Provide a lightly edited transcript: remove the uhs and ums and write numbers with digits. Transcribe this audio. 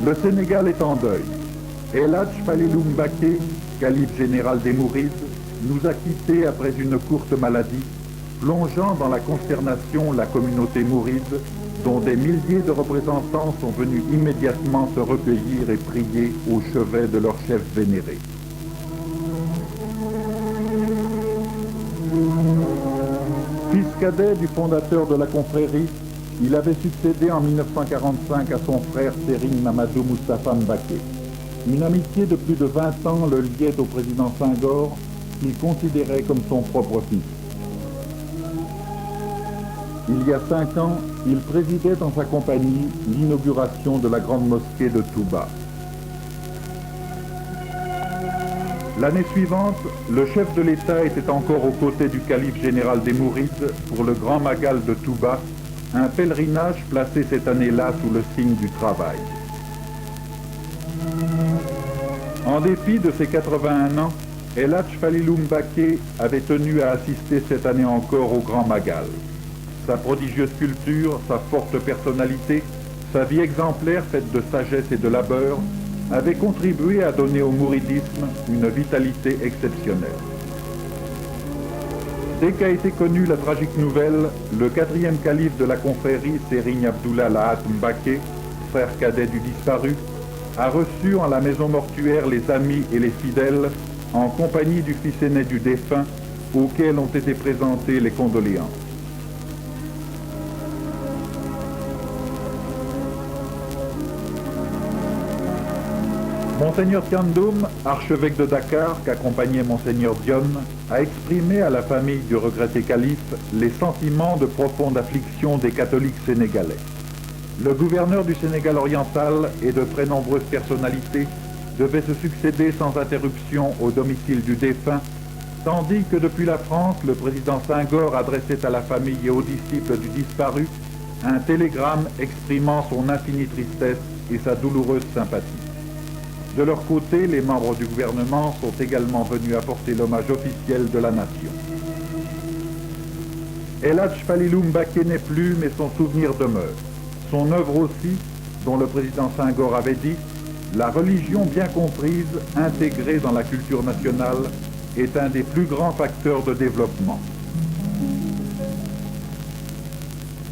Le Sénégal est en deuil. El Hadj Falilou Mbacké, calife général des Mourides, nous a quittés après une courte maladie, plongeant dans la consternation la communauté mouride, dont des milliers de représentants sont venus immédiatement se recueillir et prier au chevet de leur chef vénéré. Fils cadet du fondateur de la confrérie, il avait succédé en 1945 à son frère Serigne Mamadou Moustapha Mbacké. Une amitié de plus de 20 ans le liait au président Senghor, qu'il considérait comme son propre fils. Il y a 5 ans, il présidait dans sa compagnie l'inauguration de la grande mosquée de Touba. L'année suivante, le chef de l'État était encore aux côtés du calife général des Mourides pour le Grand Magal de Touba, un pèlerinage placé cette année-là sous le signe du travail. En dépit de ses 81 ans, El Hadj Falilou Mbacké avait tenu à assister cette année encore au Grand Magal. Sa prodigieuse culture, sa forte personnalité, sa vie exemplaire faite de sagesse et de labeur avaient contribué à donner au mouridisme une vitalité exceptionnelle. Dès qu'a été connue la tragique nouvelle, le 4e calife de la confrérie, Serigne Abdoullah Lahat Mbacké, frère cadet du disparu, a reçu en la maison mortuaire les amis et les fidèles en compagnie du fils aîné du défunt, auquel ont été présentées les condoléances. Monseigneur Thiandoum, archevêque de Dakar, qu'accompagnait Monseigneur Dione, a exprimé à la famille du regretté calife les sentiments de profonde affliction des catholiques sénégalais. Le gouverneur du Sénégal oriental et de très nombreuses personnalités devaient se succéder sans interruption au domicile du défunt, tandis que depuis la France, le président Senghor adressait à la famille et aux disciples du disparu un télégramme exprimant son infinie tristesse et sa douloureuse sympathie. De leur côté, les membres du gouvernement sont également venus apporter l'hommage officiel de la nation. El Hadj Falilou Mbacké n'est plus, mais son souvenir demeure. Son œuvre aussi, dont le président Senghor avait dit « La religion bien comprise, intégrée dans la culture nationale, est un des plus grands facteurs de développement ».